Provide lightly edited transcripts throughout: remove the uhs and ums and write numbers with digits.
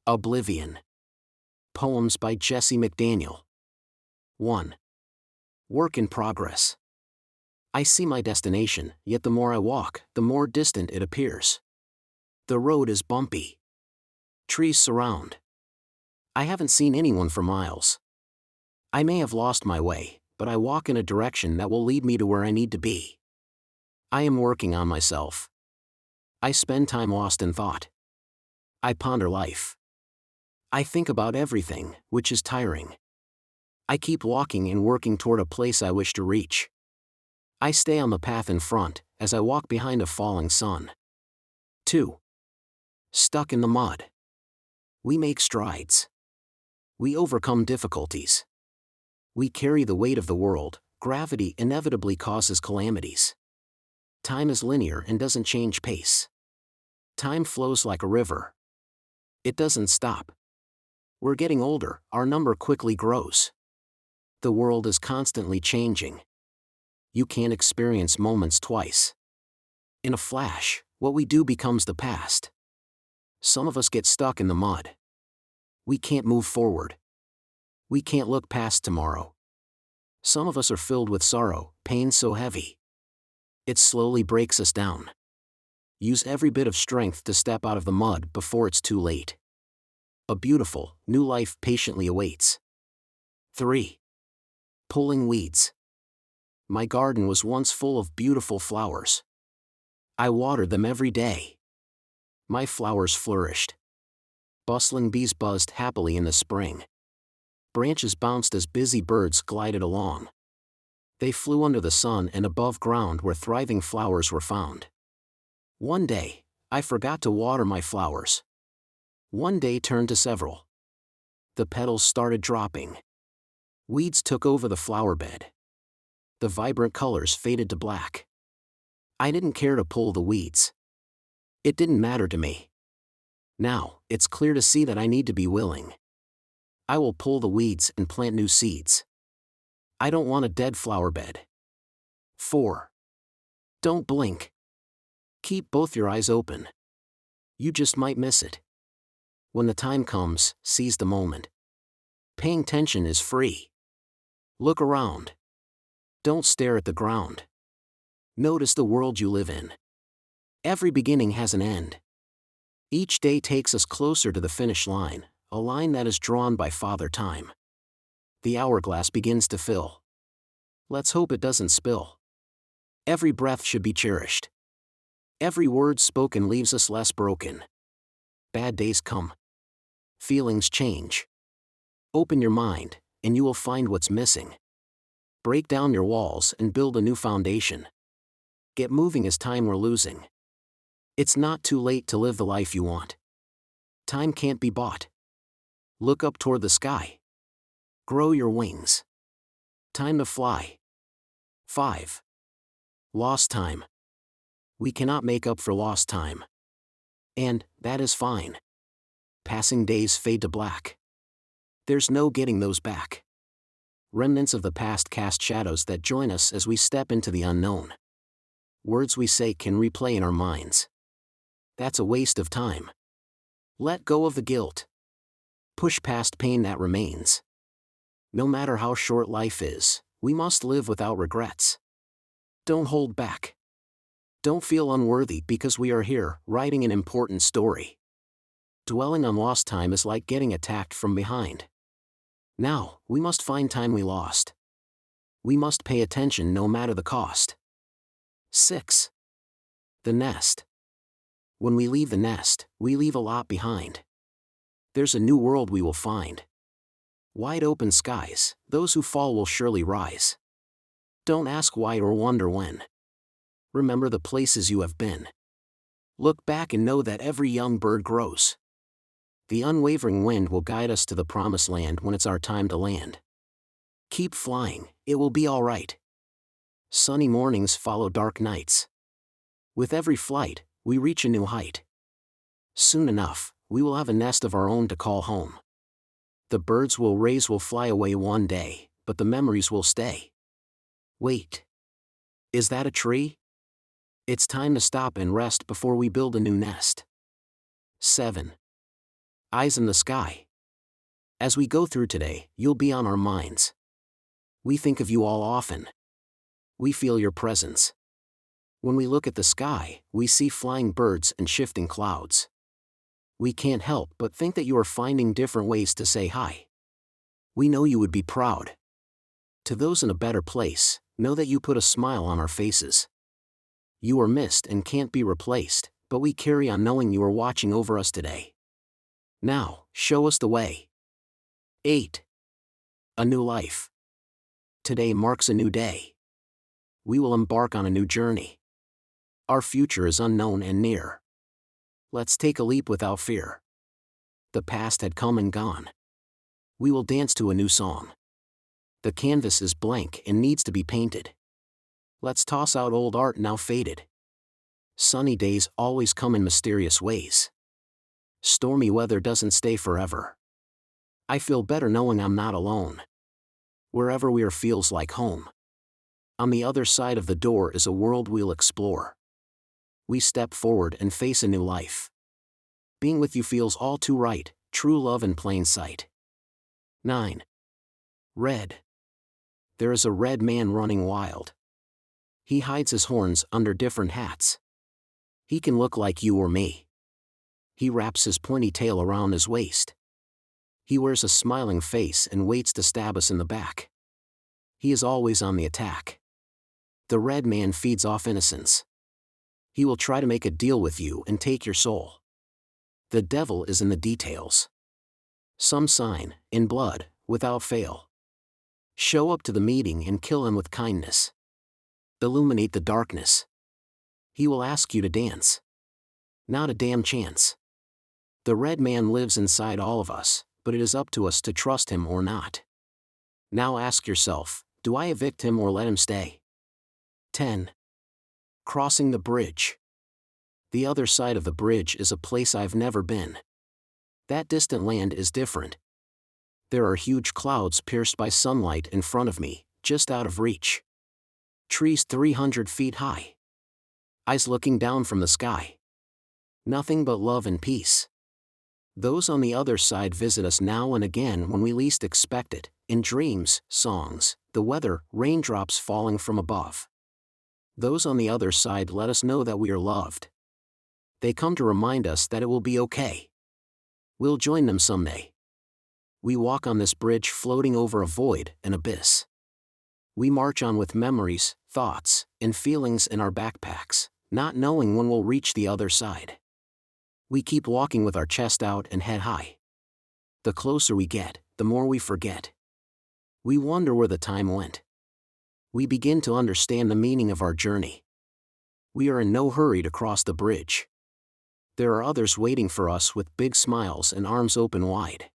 Oblivion. Poems by Jesse McDaniel. 1. Work in progress. I see my destination, yet the more I walk, the more distant it appears. The road is bumpy. Trees surround. I haven't seen anyone for miles. I may have lost my way, but I walk in a direction that will lead me to where I need to be. I am working on myself. I spend time lost in thought. I ponder life. I think about everything, which is tiring. I keep walking and working toward a place I wish to reach. I stay on the path in front, as I walk behind a falling sun. 2. Stuck in the mud. We make strides. We overcome difficulties. We carry the weight of the world. Gravity inevitably causes calamities. Time is linear and doesn't change pace. Time flows like a river. It doesn't stop. We're getting older, our number quickly grows. The world is constantly changing. You can't experience moments twice. In a flash, what we do becomes the past. Some of us get stuck in the mud. We can't move forward. We can't look past tomorrow. Some of us are filled with sorrow, pain so heavy. It slowly breaks us down. Use every bit of strength to step out of the mud before it's too late. A beautiful, new life patiently awaits. 3. Pulling weeds. My garden was once full of beautiful flowers. I watered them every day. My flowers flourished. Bustling bees buzzed happily in the spring. Branches bounced as busy birds glided along. They flew under the sun and above ground where thriving flowers were found. One day, I forgot to water my flowers. One day turned to several. The petals started dropping. Weeds took over the flower bed. The vibrant colors faded to black. I didn't care to pull the weeds. It didn't matter to me. Now, it's clear to see that I need to be willing. I will pull the weeds and plant new seeds. I don't want a dead flower bed. 4. Don't blink. Keep both your eyes open. You just might miss it. When the time comes, seize the moment. Paying attention is free. Look around. Don't stare at the ground. Notice the world you live in. Every beginning has an end. Each day takes us closer to the finish line, a line that is drawn by Father Time. The hourglass begins to fill. Let's hope it doesn't spill. Every breath should be cherished. Every word spoken leaves us less broken. Bad days come. Feelings change. Open your mind, and you will find what's missing. Break down your walls and build a new foundation. Get moving as time we're losing. It's not too late to live the life you want. Time can't be bought. Look up toward the sky. Grow your wings. Time to fly. 5. Lost time. We cannot make up for lost time. And that is fine. Passing days fade to black. There's no getting those back. Remnants of the past cast shadows that join us as we step into the unknown. Words we say can replay in our minds. That's a waste of time. Let go of the guilt. Push past pain that remains. No matter how short life is, we must live without regrets. Don't hold back. Don't feel unworthy because we are here, writing an important story. Dwelling on lost time is like getting attacked from behind. Now, we must find time we lost. We must pay attention no matter the cost. 6. The nest. When we leave the nest, we leave a lot behind. There's a new world we will find. Wide open skies, those who fall will surely rise. Don't ask why or wonder when. Remember the places you have been. Look back and know that every young bird grows. The unwavering wind will guide us to the promised land when it's our time to land. Keep flying, it will be all right. Sunny mornings follow dark nights. With every flight, we reach a new height. Soon enough, we will have a nest of our own to call home. The birds we'll raise will fly away one day, but the memories will stay. Wait. Is that a tree? It's time to stop and rest before we build a new nest. 7. Eyes in the sky. As we go through today, you'll be on our minds. We think of you all often. We feel your presence. When we look at the sky, we see flying birds and shifting clouds. We can't help but think that you are finding different ways to say hi. We know you would be proud. To those in a better place, know that you put a smile on our faces. You are missed and can't be replaced, but we carry on knowing you are watching over us today. Now, show us the way. 8. A new life. Today marks a new day. We will embark on a new journey. Our future is unknown and near. Let's take a leap without fear. The past had come and gone. We will dance to a new song. The canvas is blank and needs to be painted. Let's toss out old art now faded. Sunny days always come in mysterious ways. Stormy weather doesn't stay forever. I feel better knowing I'm not alone. Wherever we are feels like home. On the other side of the door is a world we'll explore. We step forward and face a new life. Being with you feels all too right, true love in plain sight. 9. Red. There is a red man running wild. He hides his horns under different hats. He can look like you or me. He wraps his pointy tail around his waist. He wears a smiling face and waits to stab us in the back. He is always on the attack. The red man feeds off innocence. He will try to make a deal with you and take your soul. The devil is in the details. Some sign, in blood, without fail. Show up to the meeting and kill him with kindness. Illuminate the darkness. He will ask you to dance. Not a damn chance. The red man lives inside all of us, but it is up to us to trust him or not. Now ask yourself, do I evict him or let him stay? 10. Crossing the bridge. The other side of the bridge is a place I've never been. That distant land is different. There are huge clouds pierced by sunlight in front of me, just out of reach. Trees 300 feet high. Eyes looking down from the sky. Nothing but love and peace. Those on the other side visit us now and again when we least expect it, in dreams, songs, the weather, raindrops falling from above. Those on the other side let us know that we are loved. They come to remind us that it will be okay. We'll join them someday. We walk on this bridge floating over a void, an abyss. We march on with memories, thoughts, and feelings in our backpacks, not knowing when we'll reach the other side. We keep walking with our chest out and head high. The closer we get, the more we forget. We wonder where the time went. We begin to understand the meaning of our journey. We are in no hurry to cross the bridge. There are others waiting for us with big smiles and arms open wide.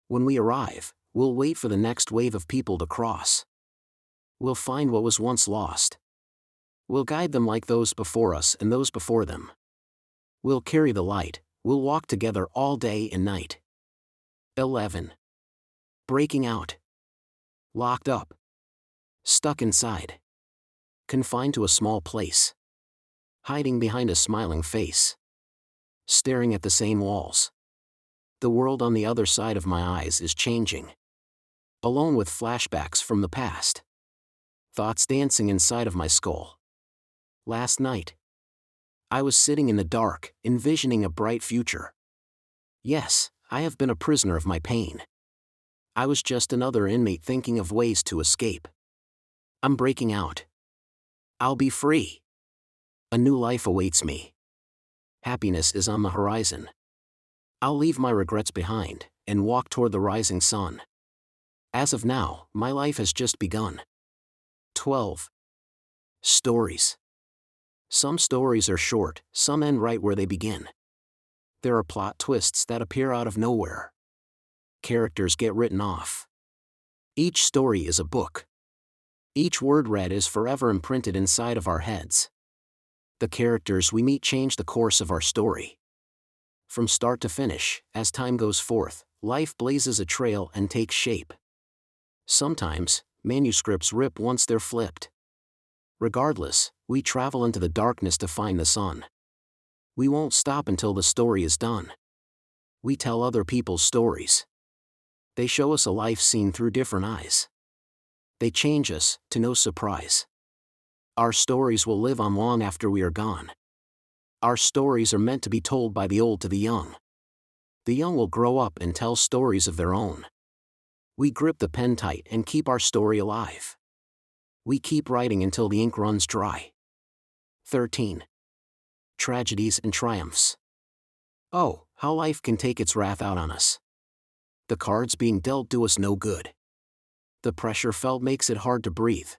When we arrive, we'll wait for the next wave of people to cross. We'll find what was once lost. We'll guide them like those before us and those before them. We'll carry the light, we'll walk together all day and night. 11. Breaking out. Locked up. Stuck inside. Confined to a small place. Hiding behind a smiling face. Staring at the same walls. The world on the other side of my eyes is changing. Alone with flashbacks from the past. Thoughts dancing inside of my skull. Last night, I was sitting in the dark, envisioning a bright future. Yes, I have been a prisoner of my pain. I was just another inmate thinking of ways to escape. I'm breaking out. I'll be free. A new life awaits me. Happiness is on the horizon. I'll leave my regrets behind, and walk toward the rising sun. As of now, my life has just begun. 12. Stories. Some stories are short, some end right where they begin. There are plot twists that appear out of nowhere. Characters get written off. Each story is a book. Each word read is forever imprinted inside of our heads. The characters we meet change the course of our story. From start to finish, as time goes forth, life blazes a trail and takes shape. Sometimes, manuscripts rip once they're flipped. Regardless, we travel into the darkness to find the sun. We won't stop until the story is done. We tell other people's stories. They show us a life seen through different eyes. They change us, to no surprise. Our stories will live on long after we are gone. Our stories are meant to be told by the old to the young. The young will grow up and tell stories of their own. We grip the pen tight and keep our story alive. We keep writing until the ink runs dry. 13. Tragedies and triumphs. Oh, how life can take its wrath out on us. The cards being dealt do us no good. The pressure felt makes it hard to breathe.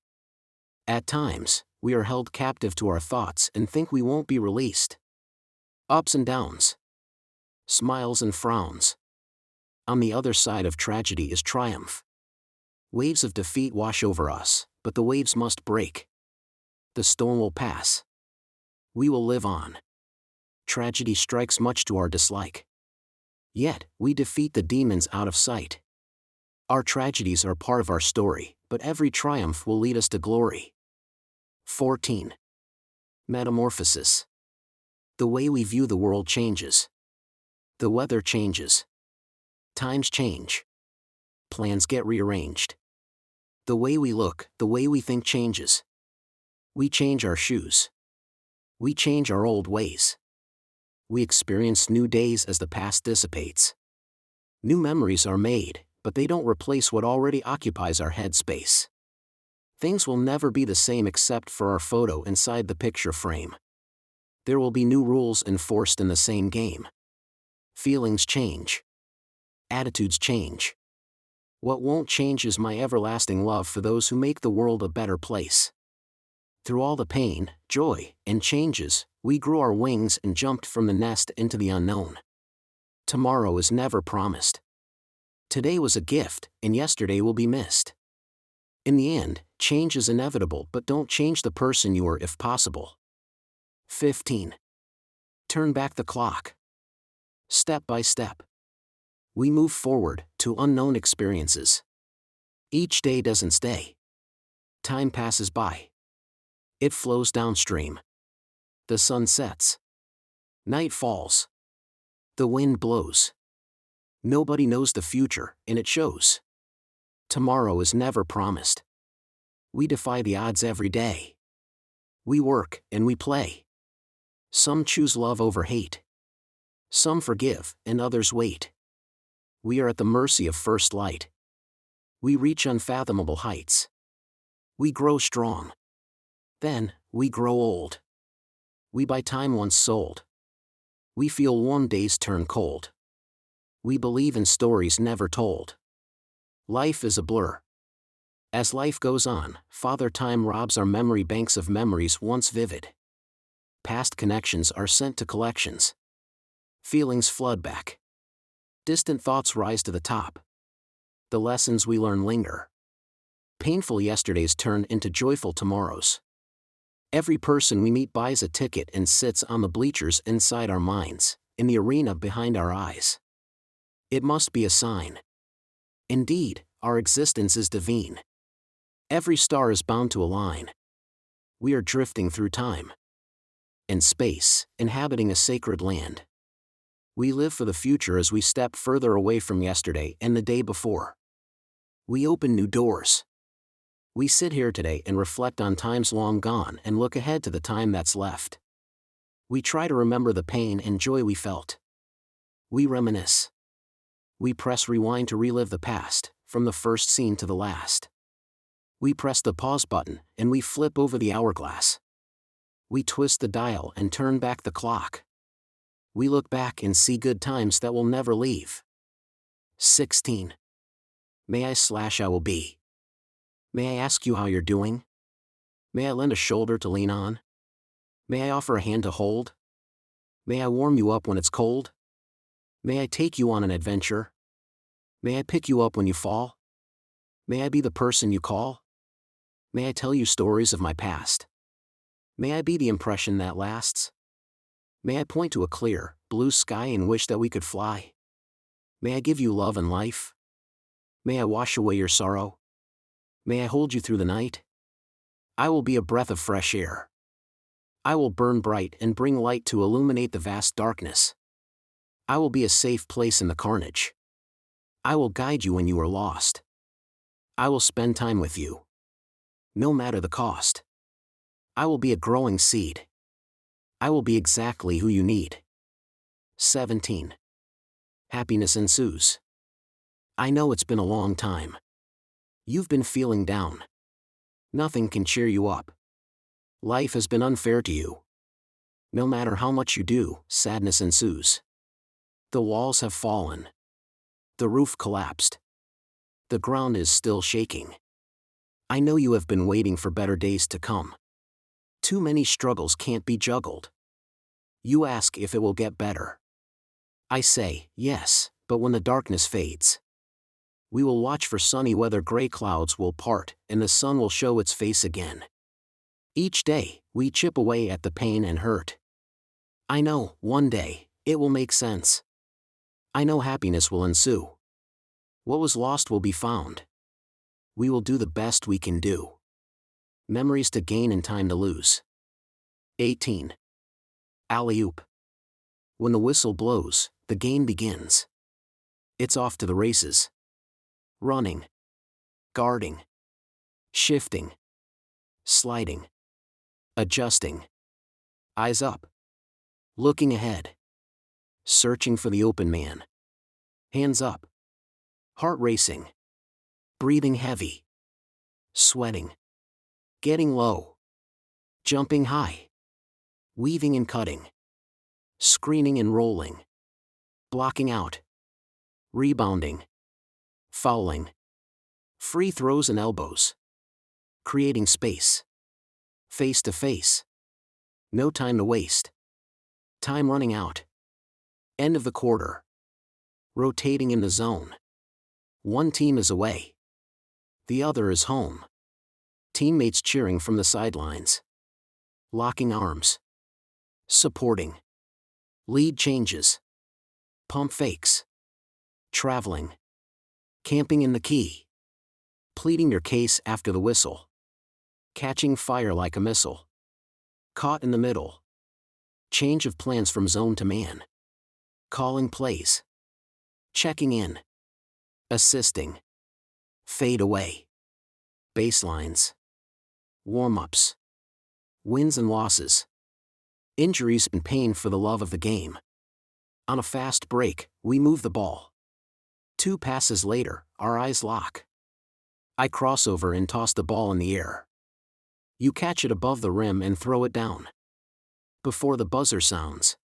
At times, we are held captive to our thoughts and think we won't be released. Ups and downs. Smiles and frowns. On the other side of tragedy is triumph. Waves of defeat wash over us, but the waves must break. The storm will pass. We will live on. Tragedy strikes much to our dislike. Yet, we defeat the demons out of sight. Our tragedies are part of our story, but every triumph will lead us to glory. 14. Metamorphosis. The way we view the world changes. The weather changes. Times change. Plans get rearranged. The way we look, the way we think changes. We change our shoes. We change our old ways. We experience new days as the past dissipates. New memories are made, but they don't replace what already occupies our head space. Things will never be the same except for our photo inside the picture frame. There will be new rules enforced in the same game. Feelings change. Attitudes change. What won't change is my everlasting love for those who make the world a better place. Through all the pain, joy, and changes, we grew our wings and jumped from the nest into the unknown. Tomorrow is never promised. Today was a gift, and yesterday will be missed. In the end, change is inevitable, but don't change the person you are if possible. 15. Turn back the clock. Step by step. We move forward, to unknown experiences. Each day doesn't stay. Time passes by. It flows downstream. The sun sets. Night falls. The wind blows. Nobody knows the future, and it shows. Tomorrow is never promised. We defy the odds every day. We work, and we play. Some choose love over hate. Some forgive, and others wait. We are at the mercy of first light. We reach unfathomable heights. We grow strong. Then, we grow old. We buy time once sold. We feel warm days turn cold. We believe in stories never told. Life is a blur. As life goes on, Father Time robs our memory banks of memories once vivid. Past connections are sent to collections. Feelings flood back. Distant thoughts rise to the top. The lessons we learn linger. Painful yesterdays turn into joyful tomorrows. Every person we meet buys a ticket and sits on the bleachers inside our minds, in the arena behind our eyes. It must be a sign. Indeed, our existence is divine. Every star is bound to align. We are drifting through time and space, inhabiting a sacred land. We live for the future as we step further away from yesterday and the day before. We open new doors. We sit here today and reflect on times long gone and look ahead to the time that's left. We try to remember the pain and joy we felt. We reminisce. We press rewind to relive the past, from the first scene to the last. We press the pause button, and we flip over the hourglass. We twist the dial and turn back the clock. We look back and see good times that will never leave. 16. May I will be. May I ask you how you're doing? May I lend a shoulder to lean on? May I offer a hand to hold? May I warm you up when it's cold? May I take you on an adventure? May I pick you up when you fall? May I be the person you call? May I tell you stories of my past? May I be the impression that lasts? May I point to a clear, blue sky and wish that we could fly? May I give you love and life? May I wash away your sorrow? May I hold you through the night? I will be a breath of fresh air. I will burn bright and bring light to illuminate the vast darkness. I will be a safe place in the carnage. I will guide you when you are lost. I will spend time with you, no matter the cost. I will be a growing seed. I will be exactly who you need. 17. Happiness ensues. I know it's been a long time. You've been feeling down. Nothing can cheer you up. Life has been unfair to you. No matter how much you do, sadness ensues. The walls have fallen. The roof collapsed. The ground is still shaking. I know you have been waiting for better days to come. Too many struggles can't be juggled. You ask if it will get better. I say, yes, but when the darkness fades, we will watch for sunny weather. Gray clouds will part, and the sun will show its face again. Each day, we chip away at the pain and hurt. I know, one day, it will make sense. I know happiness will ensue. What was lost will be found. We will do the best we can do. Memories to gain and time to lose. 18. Alley-oop. When the whistle blows, the game begins. It's off to the races. Running. Guarding. Shifting. Sliding. Adjusting. Eyes up. Looking ahead. Searching for the open man. Hands up. Heart racing. Breathing heavy. Sweating. Getting low. Jumping high. Weaving and cutting. Screening and rolling. Blocking out. Rebounding. Fouling. Free throws and elbows. Creating space. Face to face. No time to waste. Time running out. End of the quarter. Rotating in the zone. One team is away. The other is home. Teammates cheering from the sidelines. Locking arms. Supporting. Lead changes. Pump fakes. Traveling. Camping in the key. Pleading your case after the whistle. Catching fire like a missile. Caught in the middle. Change of plans from zone to man. Calling plays. Checking in. Assisting. Fade away. Baselines. Warm-ups. Wins and losses. Injuries and pain for the love of the game. On a fast break, we move the ball. 2 passes later, our eyes lock. I cross over and toss the ball in the air. You catch it above the rim and throw it down. Before the buzzer sounds,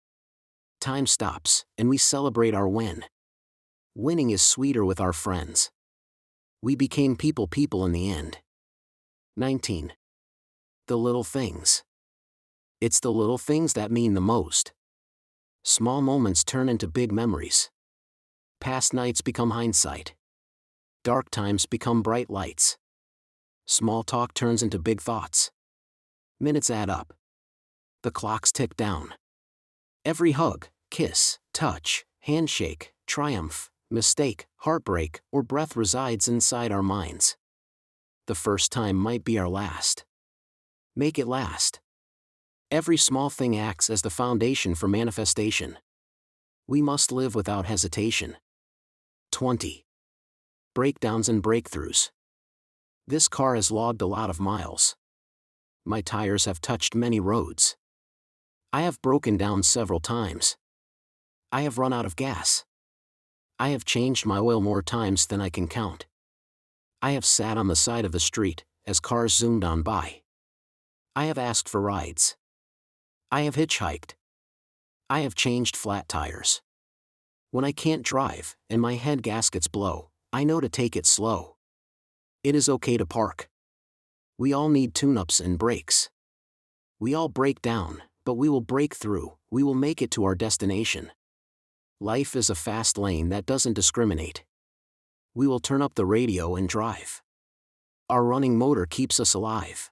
time stops, and we celebrate our win. Winning is sweeter with our friends. We became people in the end. 19. The little things. It's the little things that mean the most. Small moments turn into big memories. Past nights become hindsight. Dark times become bright lights. Small talk turns into big thoughts. Minutes add up. The clocks tick down. Every hug, kiss, touch, handshake, triumph, mistake, heartbreak, or breath resides inside our minds. The first time might be our last. Make it last. Every small thing acts as the foundation for manifestation. We must live without hesitation. 20. Breakdowns and breakthroughs. This car has logged a lot of miles. My tires have touched many roads. I have broken down several times. I have run out of gas. I have changed my oil more times than I can count. I have sat on the side of the street as cars zoomed on by. I have asked for rides. I have hitchhiked. I have changed flat tires. When I can't drive and my head gaskets blow, I know to take it slow. It is okay to park. We all need tune-ups and brakes. We all break down, but we will break through. We will make it to our destination. Life is a fast lane that doesn't discriminate. We will turn up the radio and drive. Our running motor keeps us alive.